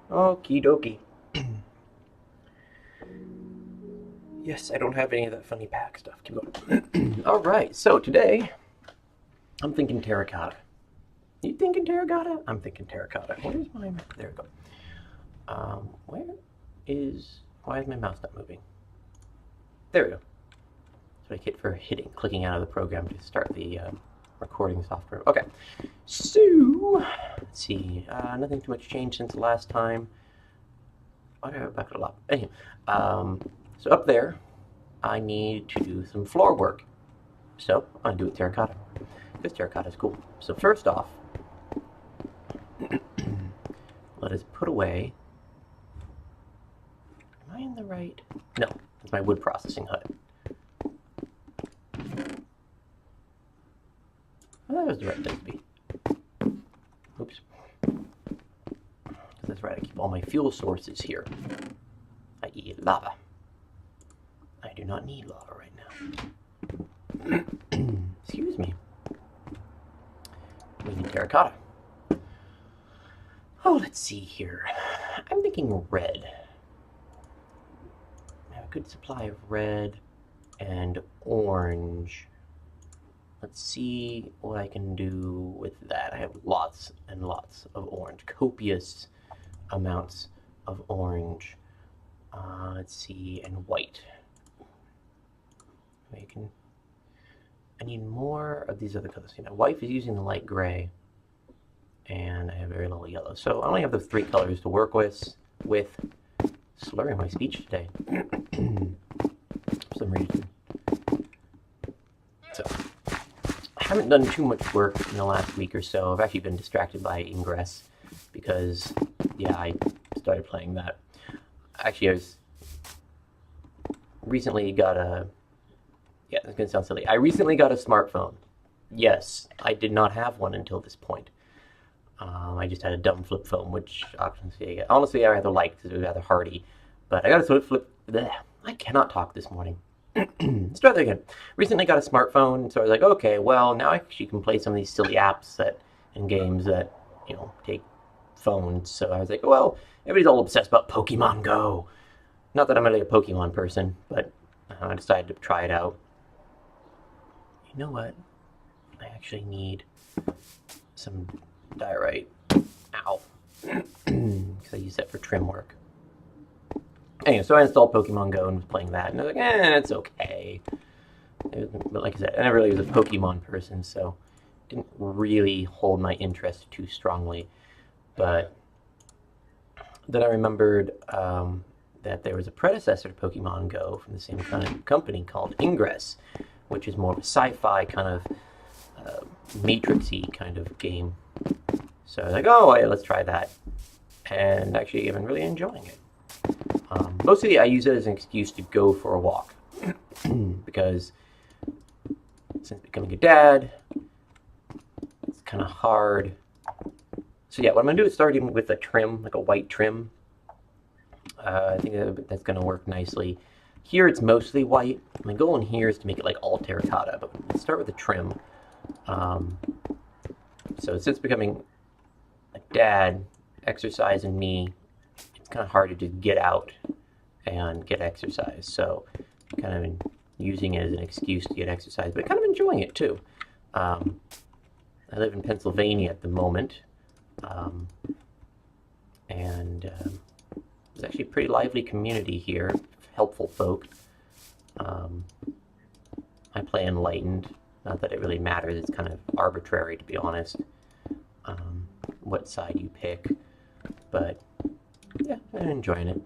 Okie dokie. Yes, I don't have any of that funny pack stuff. Keep going. Alright, so today I'm thinking terracotta. You thinking terracotta? I'm thinking terracotta. Where's my... There we go. Where is... Why is my mouse not moving? There we go. That's what I get for clicking out of the program to start the recording software. Okay, so let's see. Nothing too much changed since the last time. Why do I have back a lot? Anyway, so up there, I need to do some floor work. So I'm gonna do it with terracotta because terracotta is cool. So first off, let us put away. Am I in the right? No, it's my wood processing hut. Oh, that was the right place to be. Oops. That's right, I keep all my fuel sources here, i.e. lava. I do not need lava right now. Excuse me. We need terracotta. Oh, let's see here. I'm thinking red. I have a good supply of red and orange. Let's see what I can do with that. I have lots and lots of orange, copious amounts of orange. Let's see, and white. I need more of these other colors. You know, wife is using the light gray, and I have very little yellow. So I only have those three colors to work with slurring my speech today. For some reason. So I haven't done too much work in the last week or so. I've actually been distracted by Ingress because, yeah, I started playing that. Actually, I was recently got a... Yeah, it's going to sound silly. I recently got a smartphone. Yes, I did not have one until this point. I just had a dumb flip phone, which honestly I rather liked because it was rather hardy. But I got a flip... Bleh, I cannot talk this morning. Let's try that again. Recently got a smartphone, so I was like, okay, well, now I actually can play some of these silly apps and games that, you know, take phones. So I was like, well, everybody's all obsessed about Pokemon Go. Not that I'm really a Pokemon person, but I decided to try it out. You know what? I actually need some diorite. Ow. Because I use that for trim work. Anyway, so I installed Pokemon Go and was playing that, and I was like, it's okay. But like I said, I never really was a Pokemon person, so it didn't really hold my interest too strongly. But then I remembered that there was a predecessor to Pokemon Go from the same kind of company called Ingress, which is more of a sci-fi kind of matrixy kind of game. So I was like, oh, yeah, let's try that. And actually, I've been really enjoying it. Mostly, I use it as an excuse to go for a walk. Because since becoming a dad, it's kind of hard. So yeah, what I'm going to do is start with a trim, like a white trim. I think that's going to work nicely. Here it's mostly white. My goal in here is to make it like all terracotta, but let's start with a trim. So since becoming a dad, exercise and me, it's kind of hard to just get out and get exercise. So kind of been using it as an excuse to get exercise, but kind of enjoying it too. I live in Pennsylvania at the moment, and there's actually a pretty lively community here, helpful folk. I play Enlightened, not that it really matters, it's kind of arbitrary to be honest, what side you pick, but yeah, I'm enjoying it.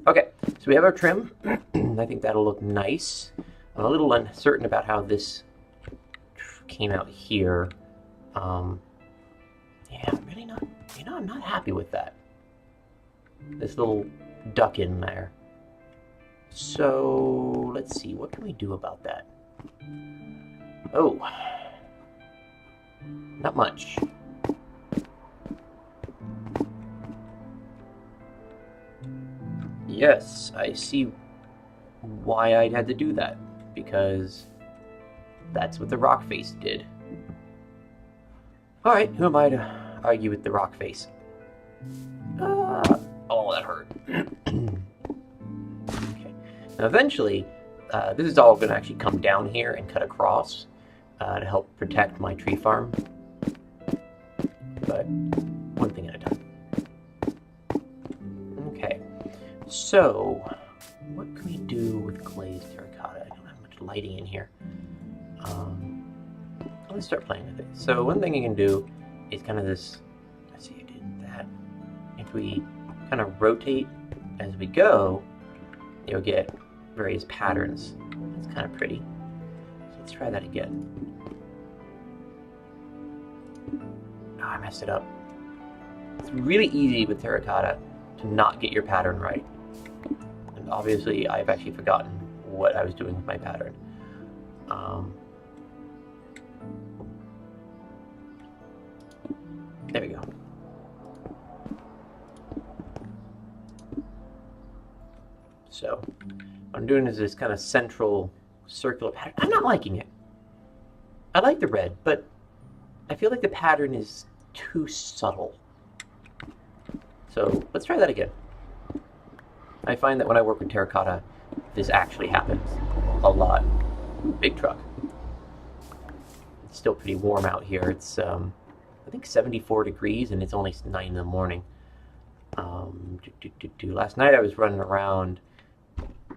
Okay, so we have our trim. I think that'll look nice. I'm a little uncertain about how this came out here. Yeah, I'm really not, I'm not happy with that. This little duck in there. So, let's see, what can we do about that? Oh, not much. Yes, I see why I had to do that, because that's what the rock face did. Alright, who am I to argue with the rock face? Oh, that hurt. Okay. Now, eventually, this is all going to actually come down here and cut across to help protect my tree farm. But one thing at a time. Okay. So, what can we do with glazed terracotta? I don't have much lighting in here. Let's start playing with it. So one thing you can do is kind of this. Let's see, I did that. If we kind of rotate as we go, you'll get various patterns. It's kind of pretty. So let's try that again. Oh, I messed it up. It's really easy with terracotta to not get your pattern right. And obviously, I've actually forgotten what I was doing with my pattern. There we go. So, what I'm doing is this kind of central circular pattern. I'm not liking it. I like the red, but I feel like the pattern is too subtle. So, let's try that again. I find that when I work with terracotta, this actually happens a lot. Big truck. It's still pretty warm out here. It's, I think 74 degrees, and it's only 9 in the morning. Last night I was running around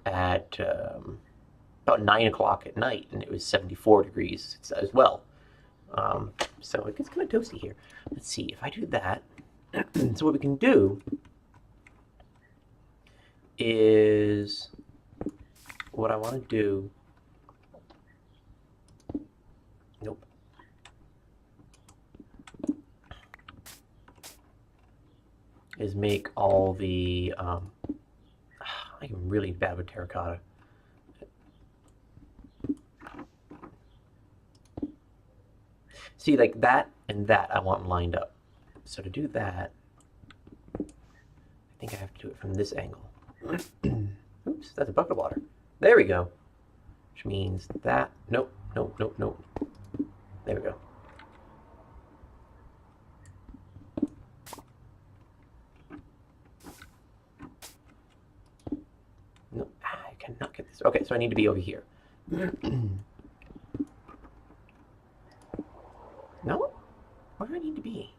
at about 9 o'clock at night, and it was 74 degrees as well. So it gets kind of toasty here. Let's see, if I do that, so what we can do is, what I want to do, nope. Is make all the, I'm really bad with terracotta. See, like that and that I want lined up. So to do that, I think I have to do it from this angle. Oops, that's a bucket of water. There we go. Which means that, nope, nope, nope, nope. There we go. No, I cannot get this. Okay, so I need to be over here. No? Where do I need to be?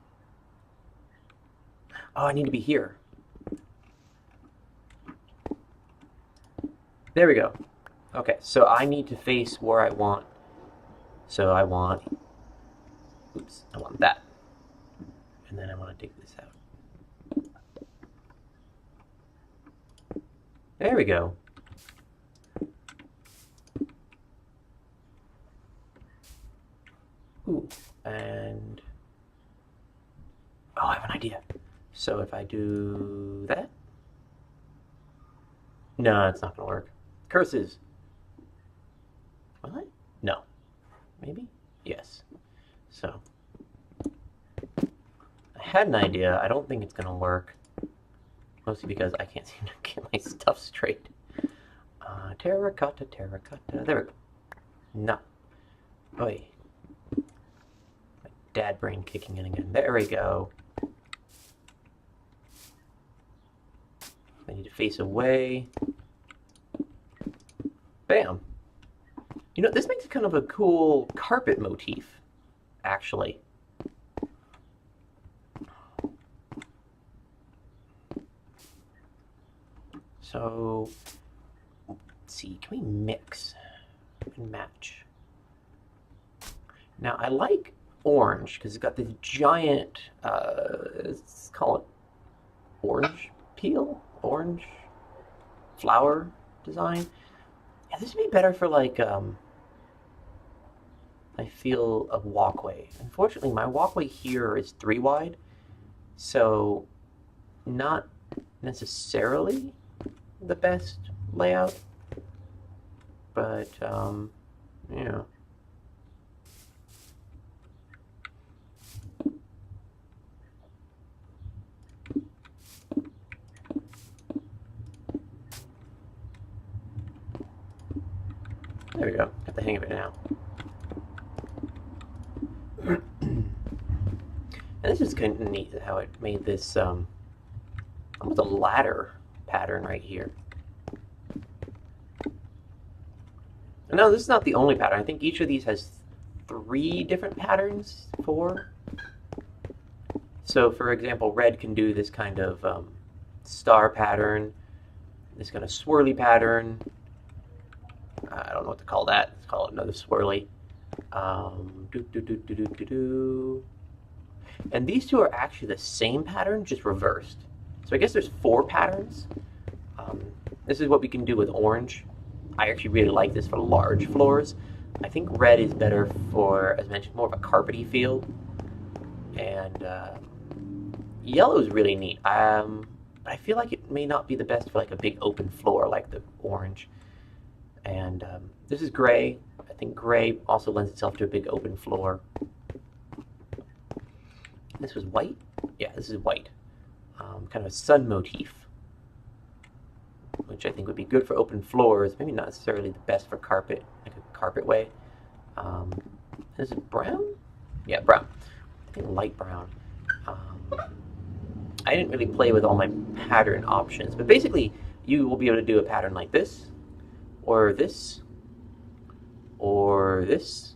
Oh, I need to be here. There we go. Okay, so I need to face where I want. So I want, oops, I want that. And then I want to dig this out. There we go. Ooh, and, oh, I have an idea. So if I do that, no, it's not gonna work. Curses. What? No. Maybe? Yes. So, I had an idea. I don't think it's gonna work. Mostly because I can't seem to get my stuff straight. Terracotta, terracotta. There we go. No. Oi. My dad brain kicking in again. There we go. I need to face away. Bam. You know, this makes kind of a cool carpet motif, actually. So, let's see, can we mix and match? Now, I like orange because it's got this giant, let's call it orange peel, orange flower design. Yeah, this would be better for like, I feel a walkway. Unfortunately, my walkway here is 3 wide, so not necessarily the best layout, but yeah. There we go. Got the hang of it now. And this is kind of neat how it made this almost a ladder pattern right here. No, this is not the only pattern. I think each of these has 3 different patterns, 4. So, for example, red can do this kind of star pattern, this kind of swirly pattern. I don't know what to call that. Let's call it another swirly. And these 2 are actually the same pattern, just reversed. So I guess there's 4 patterns. This is what we can do with orange. I actually really like this for large floors. I think red is better for, as mentioned, more of a carpety feel. And yellow is really neat. But I feel like it may not be the best for like a big open floor like the orange. And this is gray. I think gray also lends itself to a big open floor. This was white? Yeah, this is white. Kind of a sun motif, which I think would be good for open floors. Maybe not necessarily the best for carpet, like a carpet way. Is it brown? Yeah, brown. I think light brown. I didn't really play with all my pattern options, but basically you will be able to do a pattern like this, or this, or this.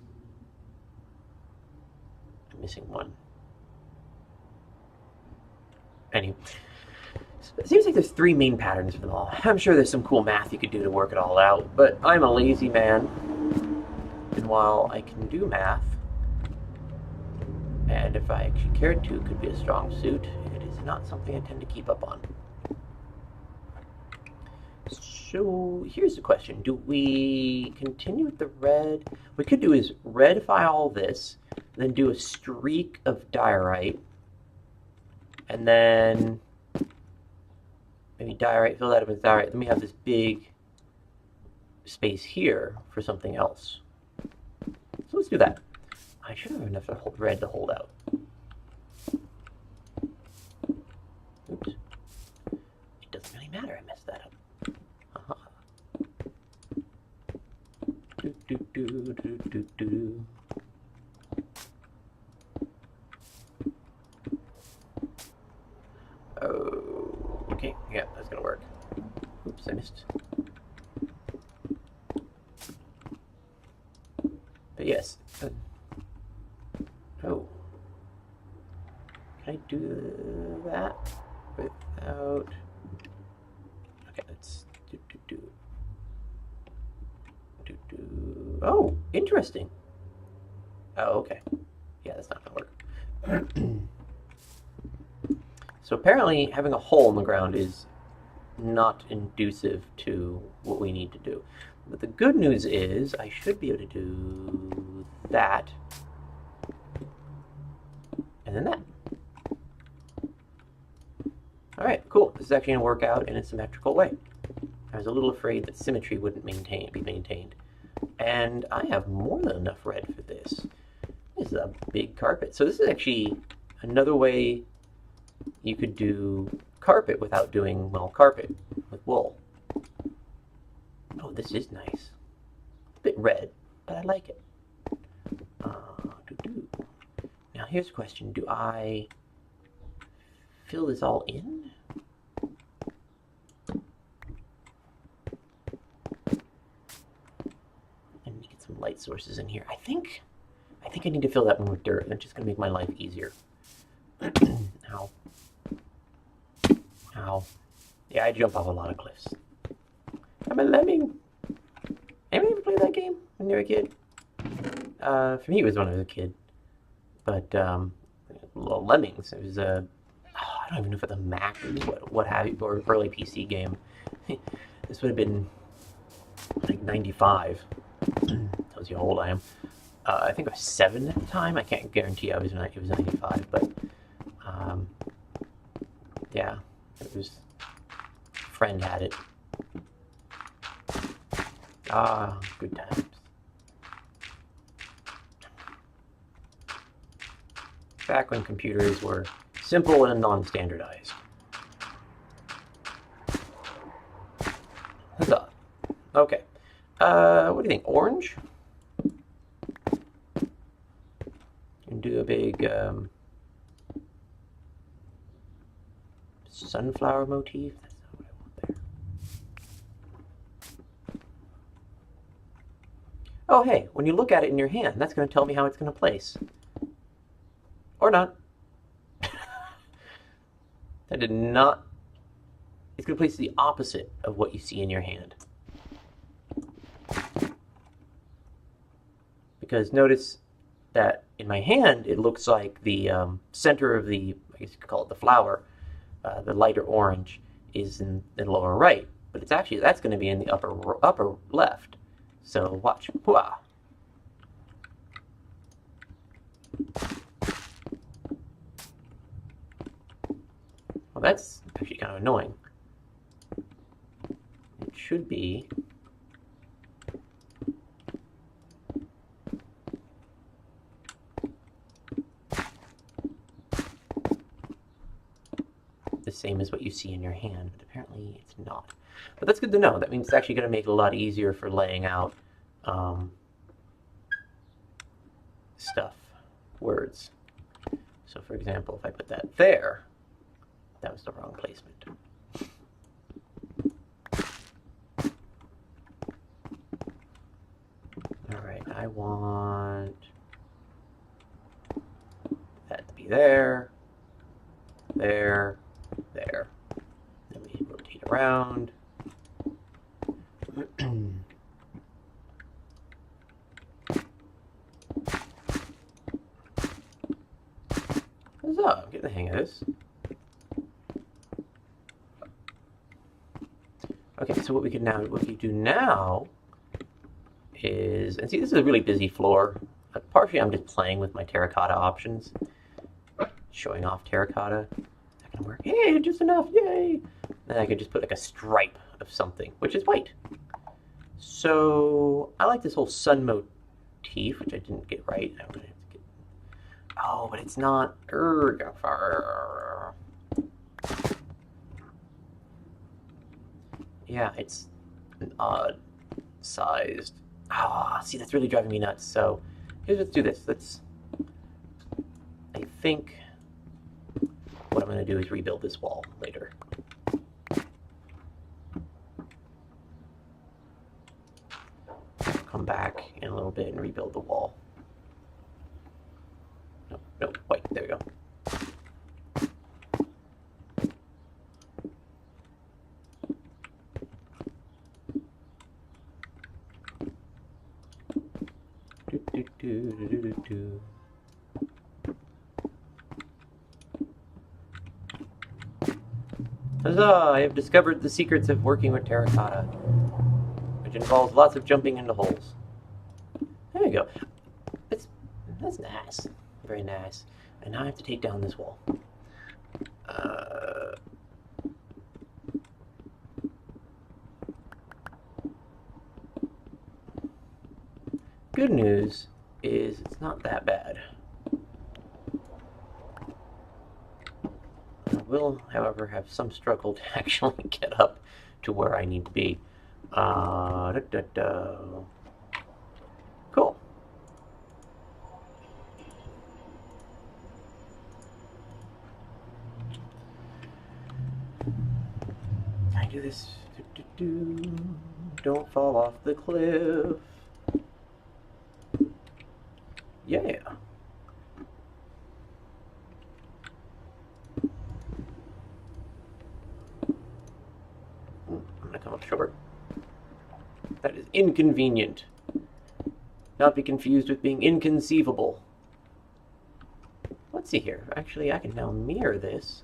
I'm missing one. Anyway, it seems like there's 3 main patterns for them all. I'm sure there's some cool math you could do to work it all out, but I'm a lazy man. And while I can do math, and if I actually cared to, could be a strong suit, it is not something I tend to keep up on. So here's the question. Do we continue with the red? What we could do is redify all this, then do a streak of diorite, and then maybe diorite, fill that up with diorite. Then we have this big space here for something else. So let's do that. I should have enough red to hold out. Oops. It doesn't really matter, I messed that up. Do, do, do, do, do, do. Oh, okay, yeah, that's gonna work. Oops, I missed. But yes. Oh. Can I do that without... Okay, let's do. Oh, interesting. Oh, okay. Yeah, that's not gonna work. So apparently having a hole in the ground is not inducive to what we need to do. But the good news is I should be able to do that, and then that. Alright, cool. This is actually going to work out in a symmetrical way. I was a little afraid that symmetry wouldn't be maintained. And I have more than enough red for this. This is a big carpet. So this is actually another way you could do carpet without doing, well, carpet with wool. Oh, this is nice. It's a bit red, but I like it. Now here's a question. Do I fill this all in? And get some light sources in here. I think I need to fill that one with dirt. That's just going to make my life easier. Ow. Ow. Yeah, I jump off a lot of cliffs. I'm a lemming. Anybody ever played that game when you were a kid? For me, it was when I was a kid. But, well, Lemmings, it was a, I don't even know if it's a Mac or what have you, or early PC game. This would have been like 95. Tells you how old I am. I think I was 7 at the time. I can't guarantee it was 95, but, yeah, it was, a friend had it. Ah, good times. Back when computers were simple and non-standardized. Huzzah. Okay. What do you think? Orange? And do a big Sunflower motif? That's not what I want there. Oh, hey, when you look at it in your hand, that's going to tell me how it's going to place. Or not. That did not... It's going to place the opposite of what you see in your hand. Because notice that in my hand, it looks like the center of the, I guess you could call it the flower, the lighter orange, is in the lower right. But it's actually, that's going to be in the upper left. So watch. Hooah. Well, that's actually kind of annoying. It should be the same as what you see in your hand, but apparently it's not. But that's good to know. That means it's actually going to make it a lot easier for laying out stuff, words. So for example, if I put that there, that was the wrong placement. All right, I want that to be there, there, there. Then we rotate around. Huzzah, I'm getting the hang of this. Okay, so what we do now is, and see, this is a really busy floor. Partially, I'm just playing with my terracotta options, showing off terracotta. That can work. Hey, just enough, yay! Then I could just put like a stripe of something, which is white. So I like this whole sun motif, which I didn't get right. I'm gonna have to get... Oh, but it's not. Yeah, it's an odd sized. Ah, see, that's really driving me nuts. So let's do this. I think what I'm going to do is rebuild this wall later. Come back in a little bit and rebuild the wall. No, white. There we go. Huzzah! I have discovered the secrets of working with terracotta, which involves lots of jumping into holes. There we go. That's nice. Very nice. And now I have to take down this wall. Good news is it's not that bad. I will, however, have some struggle to actually get up to where I need to be. Cool. Can I do this? Don't fall off the cliff. Yeah. I'm gonna come up short. That is inconvenient. Not be confused with being inconceivable. Let's see here. Actually, I can now mirror this,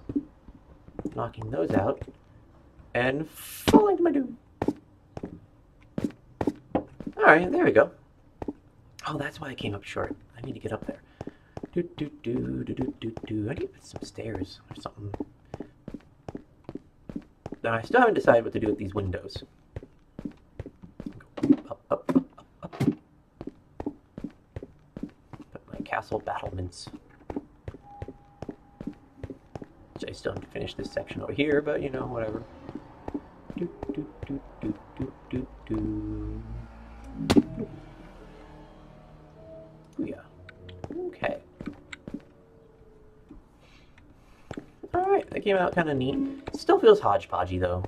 knocking those out, and falling to my doom. Alright, there we go. Oh, that's why I came up short. I need to get up there. I need to put some stairs or something. Now, I still haven't decided what to do with these windows. Go up. Put my castle battlements. Which I still have to finish this section over here, but you know, whatever. Okay. Alright, that came out kind of neat. It still feels hodgepodgey though.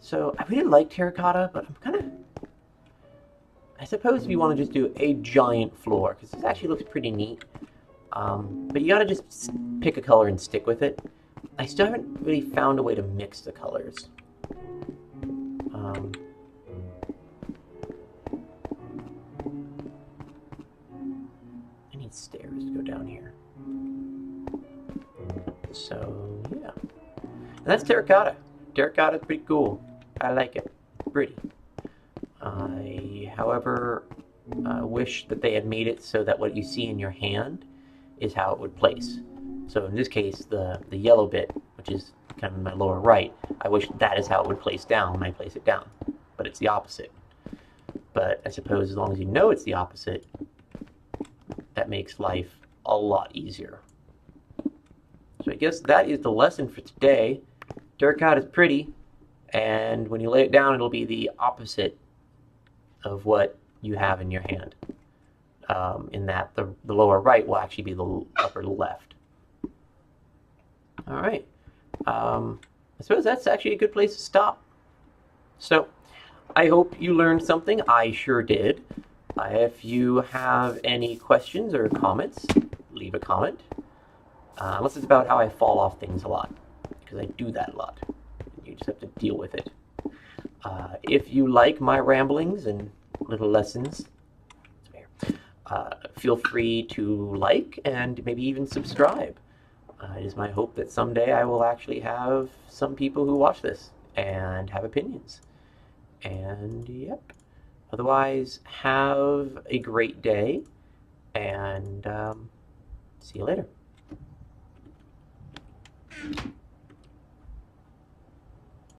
So I really like terracotta, but I'm kind of... I suppose if you want to just do a giant floor, because this actually looks pretty neat. But you gotta just pick a color and stick with it. I still haven't really found a way to mix the colors. I need stairs to go down here. So, yeah. And that's terracotta. Terracotta's pretty cool. I like it. Pretty. I, however, wish that they had made it so that what you see in your hand is how it would place. So in this case, the yellow bit, which is kind of my lower right, I wish that is how it would place down when I place it down. But it's the opposite. But I suppose as long as you know it's the opposite, that makes life a lot easier. So I guess that is the lesson for today. Terracotta is pretty, and when you lay it down, it'll be the opposite of what you have in your hand. In that the lower right will actually be the upper left. All right. I suppose that's actually a good place to stop. So I hope you learned something. I sure did. If you have any questions or comments, leave a comment. Unless it's about how I fall off things a lot, because I do that a lot. You just have to deal with it. If you like my ramblings and little lessons, feel free to like and maybe even subscribe. It is my hope that someday I will actually have some people who watch this and have opinions. And yep. Otherwise, have a great day, and see you later.